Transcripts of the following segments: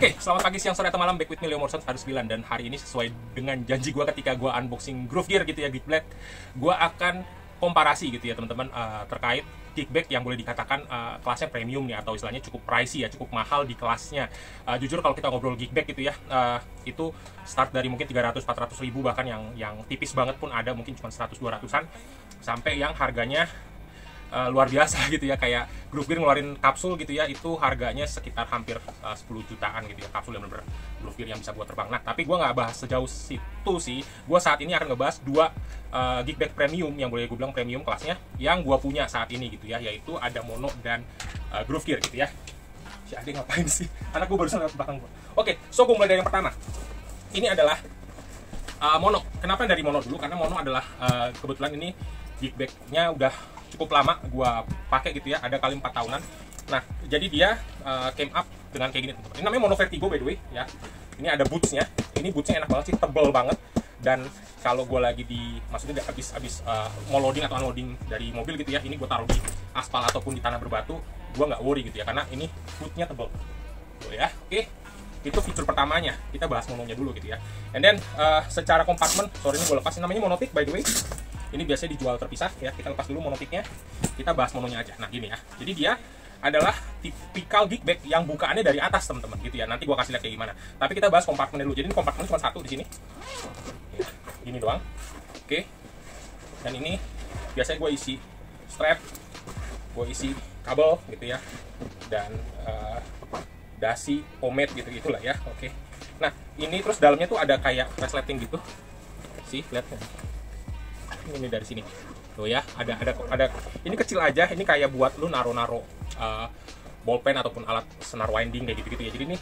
Oke, selamat pagi, siang, sore, atau malam. Back with me, Leo Morrison, Stadius 9. Dan hari ini sesuai dengan janji gue ketika gue unboxing Groove Gear gitu ya, Geekback, gue akan komparasi gitu ya teman-teman, terkait Geekback yang boleh dikatakan kelasnya premium nih, atau istilahnya cukup pricey ya, cukup mahal di kelasnya. Jujur kalau kita ngobrol Geekback gitu ya, itu start dari mungkin 300-400 ribu, bahkan yang tipis banget pun ada, mungkin cuma 100-200an, sampai yang harganya luar biasa gitu ya, kayak Groove Gear ngeluarin kapsul gitu ya, itu harganya sekitar hampir 10 jutaan gitu ya, kapsul yang bener-bener Groove Gear yang bisa buat terbang. Nah, tapi gue nggak bahas sejauh situ sih. Gue saat ini akan ngebahas dua Geekback premium yang boleh gue bilang premium kelasnya yang gue punya saat ini gitu ya, yaitu ada Mono dan Groove Gear gitu ya. Si Ade ngapain sih? Anak gue barusan lewat belakang gue. Oke, so gue mulai dari yang pertama. Ini adalah Mono. Kenapa dari Mono dulu? Karena Mono adalah kebetulan ini Geekback-nya udah cukup lama gua pakai gitu ya, ada kali 4 tahunan. Nah, jadi dia came up dengan kayak gini teman-teman. Ini namanya Mono Vertigo by the way ya. Ini ada bootsnya. Ini bootsnya enak banget sih, tebel banget. Dan kalau gua lagi maksudnya habis mau loading atau unloading dari mobil gitu ya, ini gua taruh di aspal ataupun di tanah berbatu, gua nggak worry gitu ya, karena ini bootnya tebel. Tuh ya, oke. Itu fitur pertamanya. Kita bahas mononya dulu gitu ya. And then secara kompartemen, sorry ini gua lepas. Ini namanya Monotik by the way. Ini biasanya dijual terpisah ya. Kita lepas dulu monotiknya, kita bahas mononya aja. Nah gini ya, jadi dia adalah tipikal Geekback yang bukaannya dari atas teman-teman gitu ya. Nanti gua kasih lihat kayak gimana. Tapi kita bahas kompartemen dulu. Jadi ini kompartemen cuma satu di sini. Ya, gini doang. Oke. Dan ini biasanya gue isi strap, gue isi kabel gitu ya. Dan dasi, pomade gitu-gitulah ya. Oke. Nah, ini terus dalamnya tuh ada kayak resleting gitu. Sih, lihat. Ini dari sini tuh ya, ada ini kecil aja, ini kayak buat lu naro bolpen ataupun alat senar winding kayak gitu ya. Jadi ini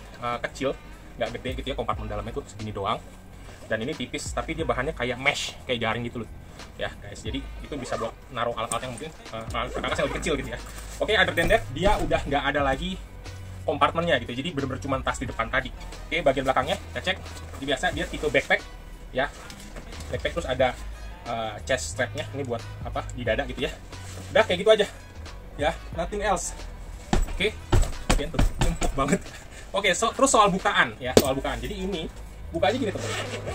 kecil, nggak gede gitu ya, kompartemen dalamnya tuh segini doang, dan ini tipis tapi dia bahannya kayak mesh, kayak jaring gitu loh ya guys. Jadi itu bisa buat naro alat-alat yang mungkin perkakas yang lebih kecil gitu ya. Oke, other than that, dia udah nggak ada lagi kompartemennya gitu, jadi bener-bener cuma tas di depan tadi. Oke, bagian belakangnya kita cek. Jadi biasa dia tipe backpack ya, backpack, terus ada chest strapnya, ini buat apa, di dada gitu ya. Udah kayak gitu aja ya, nothing else. Oke, bagian tuh empuk banget. Oke, terus soal bukaan ya, soal bukaan. Jadi ini bukanya gini teman-teman.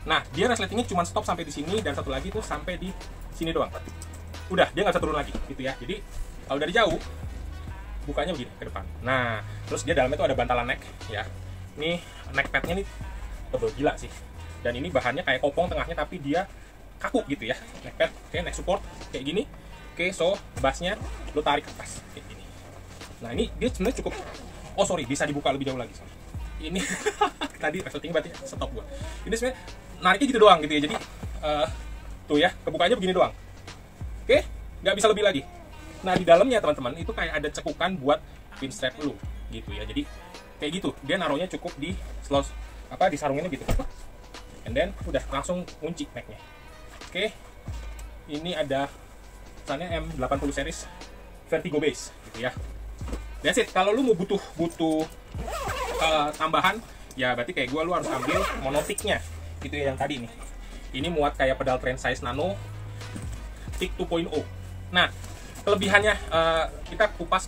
Nah, dia resletingnya cuma stop sampai di sini, dan satu lagi tuh sampai di sini doang. Udah, dia nggak bisa turun lagi gitu ya. Jadi kalau dari jauh bukanya begini ke depan. Nah, terus dia dalamnya tuh ada bantalan neck ya. Ini neck padnya nih tebel gila sih. Dan ini bahannya kayak kopong tengahnya, tapi dia kaku gitu ya, neck pad. Oke, neck support kayak gini. Oke, so bassnya lu tarik ke atas kayak gini. Nah, ini dia sebenarnya cukup, oh sorry, bisa dibuka lebih jauh lagi. Sorry. Ini tadi resleting berarti stop gua. Ini sebenarnya nariknya gitu doang gitu ya. Jadi tuh ya, kebukanya begini doang. Oke, nggak bisa lebih lagi. Nah, di dalamnya teman-teman itu kayak ada cekukan buat pin strap lu gitu ya. Jadi kayak gitu, dia naruhnya cukup di di sarunginnya gitu. And then udah langsung kunci necknya. Oke, ini ada misalnya M80 series Vertigo base gitu ya. That's it. Kalau lu mau butuh tambahan ya, berarti kayak gue, lu harus ambil monotiknya gitu ya, yang tadi nih. Ini muat kayak pedal train size nano Tick 2.0. Nah, kelebihannya kita kupas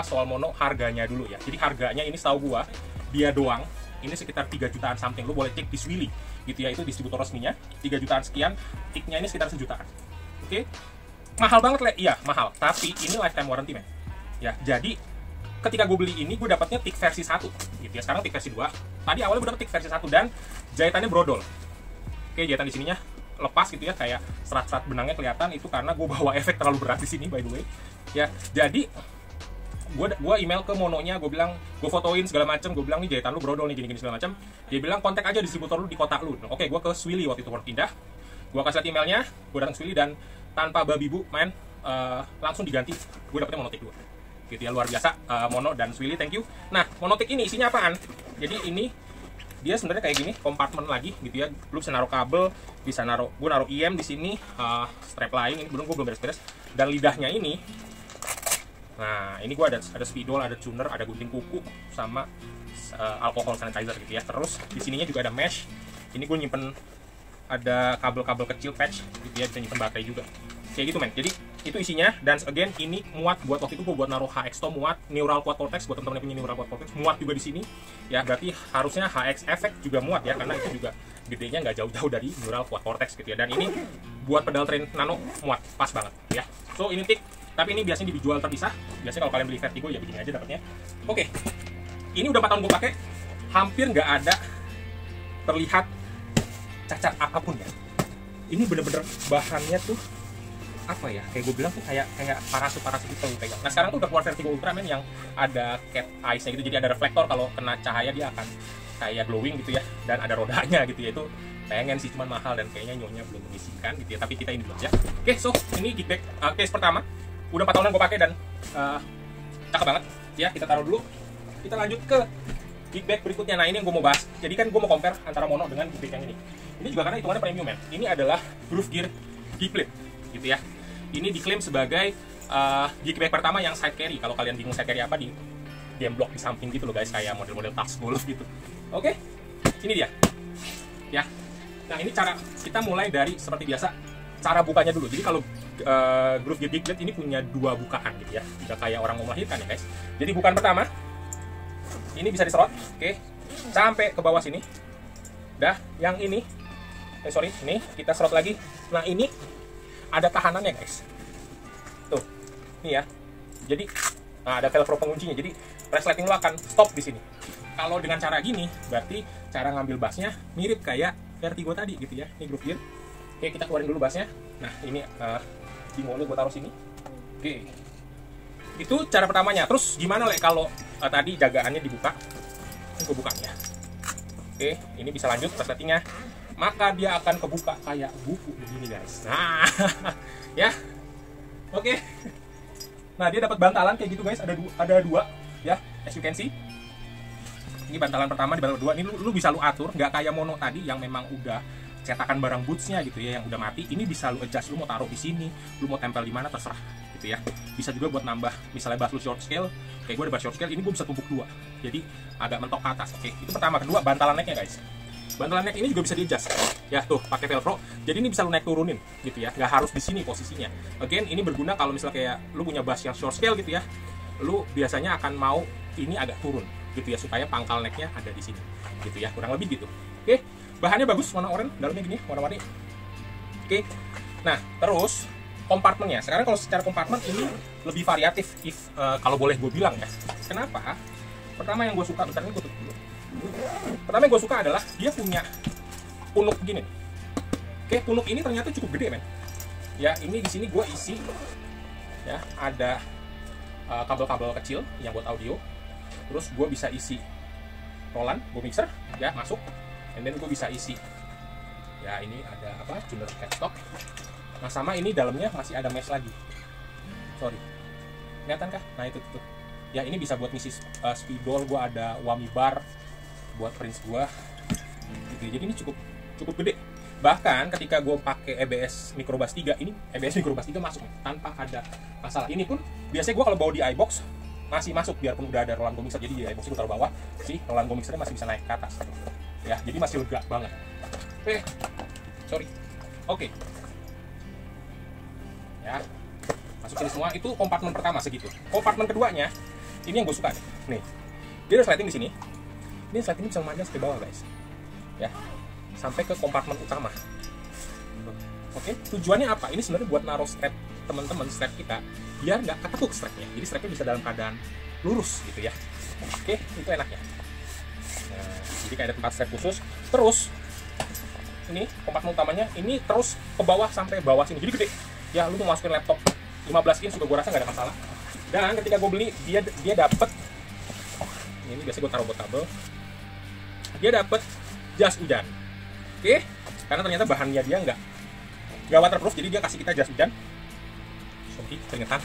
soal mono harganya dulu ya. Jadi harganya ini setahu gua dia doang ini sekitar 3 jutaan something. Lu boleh cek di Swilly gitu ya, itu distributor resminya 3 jutaan sekian, ticknya ini sekitar 1 jutaan. Oke, mahal banget Le? Iya mahal, tapi ini lifetime warranty men ya. Jadi ketika gue beli ini, gue dapatnya tick versi 1 gitu ya. Sekarang tick versi 2. Tadi awalnya gue dapet tick versi 1 dan jahitannya brodol. Oke, jahitan di sininya lepas gitu ya, kayak serat-serat benangnya kelihatan. Itu karena gue bawa efek terlalu berat di sini by the way ya. Jadi gue email ke mononya, gue bilang, gue fotoin segala macam, gue bilang nih jahitan lu brodol nih, gini-gini segala macam. Dia bilang kontak aja distributor lu di kota lu. Oke, gue ke Swilly waktu itu baru pindah. Gue kasih lihat emailnya, gue datang Swilly, dan tanpa babi bu main langsung diganti. Gue dapetnya monotik 2 gitu ya, luar biasa. Mono dan Swilly, thank you. Nah, monotik ini isinya apaan? Jadi ini dia sebenarnya kayak gini, kompartemen lagi gitu ya. Lu bisa naruh kabel, bisa gue naruh IM di sini, strap lain ini gue belum beres-beres. Dan lidahnya ini, nah ini gue ada spidol, ada tuner, ada gunting kuku, sama alkohol sanitizer gitu ya. Terus di sininya juga ada mesh. Ini gue nyimpen, ada kabel-kabel kecil patch gitu ya, bisa nyimpen baterai juga. Kayak gitu men. Jadi itu isinya. Dan again ini muat buat waktu itu gue buat naruh HX to muat, neural quad cortex buat teman-teman yang punya neural quad cortex muat juga di sini ya. Berarti harusnya HX effect juga muat ya, karena itu juga gedenya nggak jauh-jauh dari neural quad cortex gitu ya. Dan ini buat pedal train nano muat, pas banget ya. So ini tik, tapi ini biasanya dijual terpisah. Biasanya kalau kalian beli Vertigo ya begini aja dapatnya. Oke, ini udah 4 tahun gue pakai, hampir nggak ada terlihat cacat apapun ya. Ini bener-bener bahannya tuh apa ya, kayak gue bilang tuh kayak parasut itu pegang. Nah sekarang tuh udah keluar Vertigo Ultraman yang ada cat eyes-nya gitu, jadi ada reflektor, kalau kena cahaya dia akan kayak glowing gitu ya, dan ada rodanya gitu ya. Itu pengen sih, cuman mahal dan kayaknya nyonya belum mengisikan gitu ya, tapi kita ini dulu aja. Oke, so ini kickback case pertama, udah 4 tahunan gue pakai dan cakep banget ya. Kita taruh dulu, kita lanjut ke kickback berikutnya. Nah ini yang gue mau bahas, jadi kan gue mau compare antara mono dengan kickback yang ini juga karena hitungannya premium man. Ini adalah Groove Gear Geekblade gitu ya. Ini diklaim sebagai kickback pertama yang side carry. Kalau kalian bingung side carry apa, di DM block di samping gitu loh guys, kayak model-model Tux Golf gitu. Oke, ini dia ya. Nah ini cara kita mulai dari seperti biasa, cara bukanya dulu. Jadi kalau Groove Gear Geekblade ini punya 2 bukaan gitu ya, tidak kayak orang mau melahirkan ya guys. Jadi bukaan pertama ini bisa diserot, oke, sampai ke bawah sini. Dah, yang ini ini kita serot lagi. Nah ini ada tahanannya guys, tuh, nih ya. Jadi ada velcro penguncinya, jadi resleting lo akan stop di sini. Kalau dengan cara gini, berarti cara ngambil bassnya mirip kayak Vertigo tadi gitu ya. Ini Groove Gear. Oke, kita keluarin dulu bassnya. Nah ini di mole gue taruh sini. Oke, itu cara pertamanya. Terus gimana kalau tadi jagaannya dibuka? Ini gue buka ya. Oke, ini bisa lanjut resletingnya. Maka dia akan kebuka kayak buku begini guys. Nah, ya, oke. Nah dia dapat bantalan kayak gitu guys. Ada dua, ya, as you can see. Ini bantalan pertama, di bantalan kedua. Ini lu bisa lu atur, nggak kayak mono tadi yang memang udah cetakan barang bootsnya gitu ya, yang udah mati. Ini bisa lu adjust, lu mau taruh di sini, lu mau tempel di mana terserah gitu ya. Bisa juga buat nambah, misalnya bass lu short scale, kayak gue ada bass short scale, ini gue bisa tumpuk 2, jadi agak mentok ke atas. Oke, itu pertama. Kedua, bantalan necknya guys. Bantalan neck ini juga bisa di-adjust ya, tuh pakai velcro, jadi ini bisa lu naik turunin gitu ya, nggak harus di sini posisinya. Again, ini berguna kalau misalnya kayak lu punya bass yang short scale gitu ya, lu biasanya akan mau ini agak turun gitu ya, supaya pangkal necknya ada di sini gitu ya, kurang lebih gitu. Oke, bahannya bagus, warna oranye, dalamnya gini warna-warni. Oke, nah terus kompartmennya. Sekarang kalau secara kompartmen ini lebih variatif, kalau boleh gue bilang ya. Kenapa? Pertama yang gue suka, bentar ini gue tutup dulu. Pertama yang gue suka adalah dia punya punuk gini. Oke, punuk ini ternyata cukup gede men. Ya, ini di sini gue isi ya, ada kabel-kabel kecil yang buat audio. Terus gue bisa isi Roland, gue mixer ya, masuk. And then gue bisa isi ya, ini ada apa, tuner headstock. Nah sama ini dalamnya masih ada mesh lagi. Sorry, kelihatan kah? Nah itu tuh ya, ini bisa buat ngisi spidol. Gue ada whammy bar buat Prince gue gitu. Jadi ini cukup gede. Bahkan ketika gue pakai EBS Microbass 3, ini EBS Microbass 3 masuk tanpa ada masalah. Ini pun biasanya gue kalau bawa di iBox masih masuk, biarpun udah ada Roland Go Mixer. Jadi di iBox gue taruh bawah sih, Roland Go Mixernya masih bisa naik ke atas ya, jadi masih lega banget. Sorry. Oke. Ya, masuk sini semua. Itu kompartemen pertama segitu. Kompartemen keduanya ini yang gue suka nih. Dia ada sliding di sini. Ini sliding bisa memanjang sampai bawah guys ya, sampai ke kompartemen utama. Oke, tujuannya apa? Ini sebenarnya buat naruh strap teman-teman, strap kita biar nggak ketekuk strapnya. Jadi strapnya bisa dalam keadaan lurus gitu ya. Oke, itu enaknya. Nah, jadi kayak ada tempat strap khusus. Terus ini kompartemen utamanya ini terus ke bawah sampai bawah sini. Jadi gede. Ya, lu mau masukin laptop 15 inch juga gue rasa nggak ada masalah. Dan ketika gue beli, dia dapet ini, biasanya gue taruh buat kabel. Dia dapet jas hujan. Oke, karena ternyata bahannya dia nggak waterproof, jadi dia kasih kita jas hujan. Sorry, keringetan.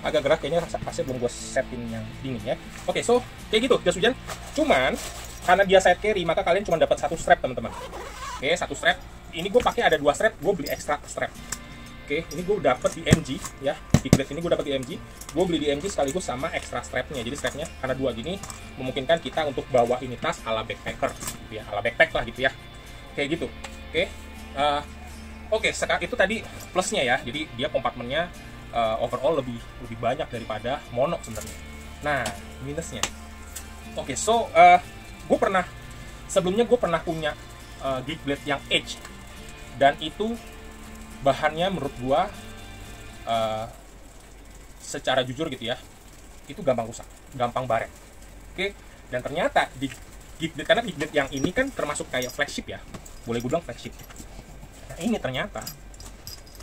agak gerak kayaknya, pasnya belum gue setin yang dingin ya. Oke, so kayak gitu jas hujan. Cuman karena dia side carry, maka kalian cuma dapat 1 strap teman-teman. Oke, 1 strap. Ini gue pakai ada 2 strap, gue beli extra strap. Oke, ini gue dapet di MG ya, Geekblade ini gue dapet di MG. Gue beli di MG sekaligus sama extra strapnya. Jadi strapnya karena 2 gini memungkinkan kita untuk bawa ini tas ala backpacker gitu ya, ala backpack lah gitu ya, kayak gitu. Oke, sekarang itu tadi plusnya ya, jadi dia kompartemennya overall lebih banyak daripada mono sebenarnya. Nah, minusnya. Oke, so sebelumnya gue pernah punya Geekblade yang Edge, dan itu bahannya menurut gue secara jujur gitu ya, itu gampang rusak, gampang baret. Oke, dan ternyata di Geekblade, karena Geekblade yang ini kan termasuk kayak flagship ya, boleh gue bilang flagship. Nah, ini ternyata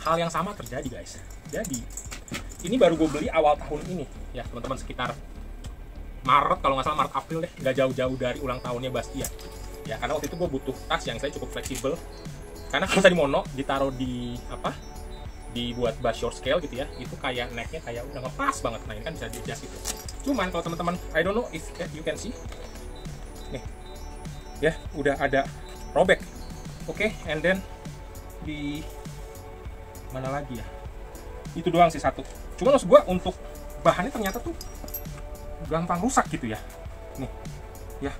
hal yang sama terjadi guys. Jadi ini baru gue beli awal tahun ini ya teman-teman, sekitar Maret kalau nggak salah, Maret April deh, nggak jauh-jauh dari ulang tahunnya Bastian ya. Karena waktu itu gue butuh tas yang saya cukup fleksibel, karena kalau tadi mono ditaruh di dibuat bass short scale gitu ya, itu kayak necknya kayak udah ngepas banget. Nah ini kan bisa di adjust gitu. Cuman kalau teman-teman, I don't know if you can see nih ya, udah ada robek. Oke, and then di mana lagi ya, itu doang sih satu. Cuma maksud gue untuk bahannya ternyata tuh gampang rusak gitu ya, nih ya,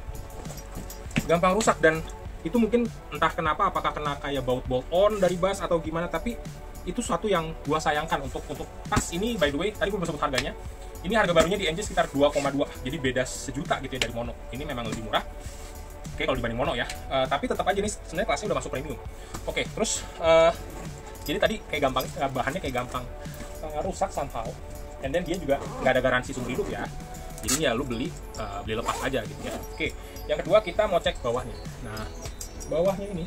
gampang rusak. Dan itu mungkin entah kenapa, apakah kena kayak bolt on dari bass atau gimana, tapi itu suatu yang gua sayangkan. Untuk tas ini, by the way, tadi gua belum sebut harganya. Ini harga barunya di NJ sekitar 2,2, jadi beda sejuta gitu ya dari mono. Ini memang lebih murah, oke, kalau dibanding mono ya. Tapi tetap aja ini sebenarnya kelasnya udah masuk premium. Oke, terus jadi tadi kayak gampang, bahannya kayak gampang rusak somehow, and then dia juga nggak ada garansi seumur hidup ya. Jadi ya lu beli lepas aja gitu ya. Oke, yang kedua kita mau cek bawahnya. Nah, bawahnya ini,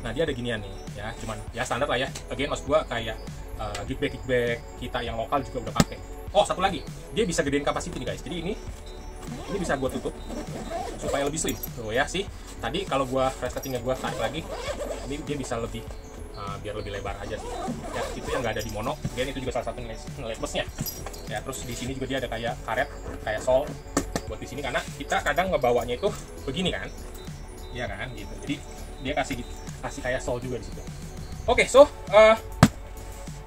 nah dia ada ginian nih ya, cuman ya standar lah ya. Again, maksud gua kayak Geekblade kita yang lokal juga udah pakai. Oh, satu lagi, dia bisa gedein kapasiti nih guys. Jadi ini bisa gua tutup supaya lebih slim. Tuh ya sih. Tadi kalau gua restartingnya gua tarik lagi, ini dia bisa lebih biar lebih lebar aja sih. Ya, itu yang nggak ada di mono. Dan itu juga salah satu nilai plusnya. Ya, terus di sini juga dia ada kayak karet, kayak sol buat di sini, karena kita kadang ngebawanya itu begini kan. Iya kan, gitu. Jadi dia kasih kayak sol juga di situ. Oke, so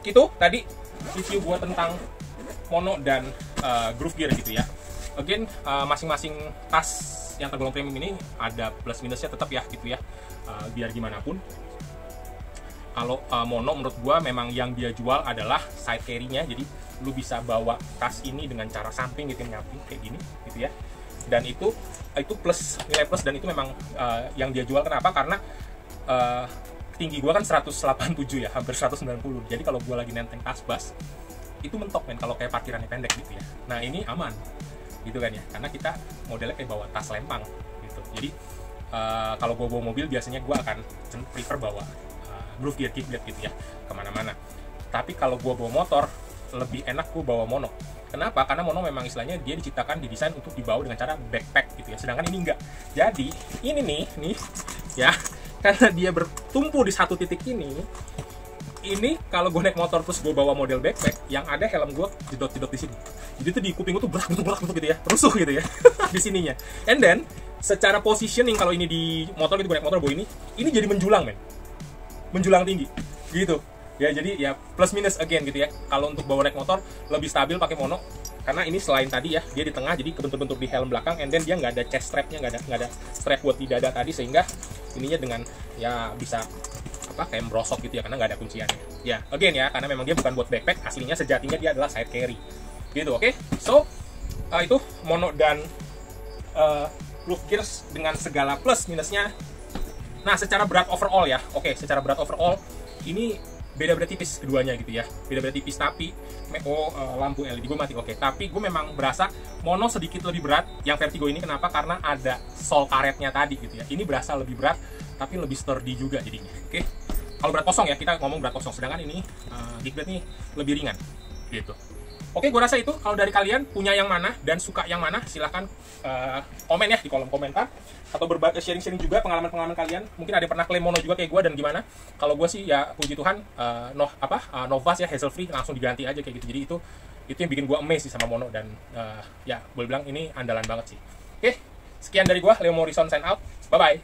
itu tadi review gua tentang mono dan Groove Gear gitu ya. Again, masing-masing tas yang tergolong premium ini ada plus minusnya tetap ya gitu ya. Biar gimana pun, kalau mono menurut gua memang yang dia jual adalah side carry-nya. Jadi lu bisa bawa tas ini dengan cara samping gitu, nyamping kayak gini gitu ya. Dan itu plus, nilai plus, dan itu memang yang dia jual. Kenapa? Karena tinggi gua kan 187 ya, hampir 190. Jadi kalau gua lagi nenteng tas bass itu mentok men, kalau kayak parkirannya pendek gitu ya. Nah, ini aman gitu kan ya, karena kita modelnya kayak bawa tas lempang gitu. Jadi kalau gua bawa mobil biasanya gua akan prefer bawa Groove Gear Geekblade gitu ya kemana-mana. Tapi kalau gua bawa motor, lebih enak gua bawa mono. Kenapa? Karena mono memang istilahnya dia diciptakan, didesain untuk dibawa dengan cara backpack gitu ya. Sedangkan ini enggak. Jadi ini nih ya, karena dia bertumpu di satu titik ini kalau gue naik motor terus gue bawa model backpack, yang ada helm gue jedot-jedot di sini. Jadi tuh di kuping gue tuh berak gitu ya, rusuh gitu ya di sininya. And then secara positioning, kalau ini di motor gitu, gue naik motor bawa ini jadi menjulang men, menjulang tinggi gitu ya. Jadi ya plus minus again gitu ya. Kalau untuk bawa naik motor lebih stabil pakai mono, karena ini selain tadi ya dia di tengah, jadi kebentuk-bentuk di helm belakang, and then dia nggak ada chest strapnya, nggak ada strap buat di dada tadi, sehingga ininya dengan ya bisa kayak merosot gitu ya, karena nggak ada kunciannya ya. Again ya, karena memang dia bukan buat backpack, aslinya sejatinya dia adalah side carry gitu. Oke, so itu mono dan Groove Gear dengan segala plus minusnya. Nah, secara berat overall ya, secara berat overall ini beda-beda tipis keduanya gitu ya, beda-beda tipis. Tapi lampu LED gue mati, tapi gue memang berasa mono sedikit lebih berat yang Vertigo ini. Kenapa? Karena ada sol karetnya tadi gitu ya. Ini berasa lebih berat tapi lebih sturdy juga jadinya. Kalau berat kosong ya, kita ngomong berat kosong, sedangkan ini Geekblade nih lebih ringan gitu. Gue rasa itu. Kalau dari kalian punya yang mana dan suka yang mana, silahkan komen ya di kolom komentar, atau berbagi sharing-sharing juga pengalaman-pengalaman kalian. Mungkin ada yang pernah klaim mono juga kayak gue, dan gimana. Kalau gue sih ya puji Tuhan, Novas ya, hassle free, langsung diganti aja kayak gitu. Jadi itu yang bikin gue amazed sih sama mono, dan ya boleh bilang ini andalan banget sih. Sekian dari gue, Leo Morrison sign out, bye bye.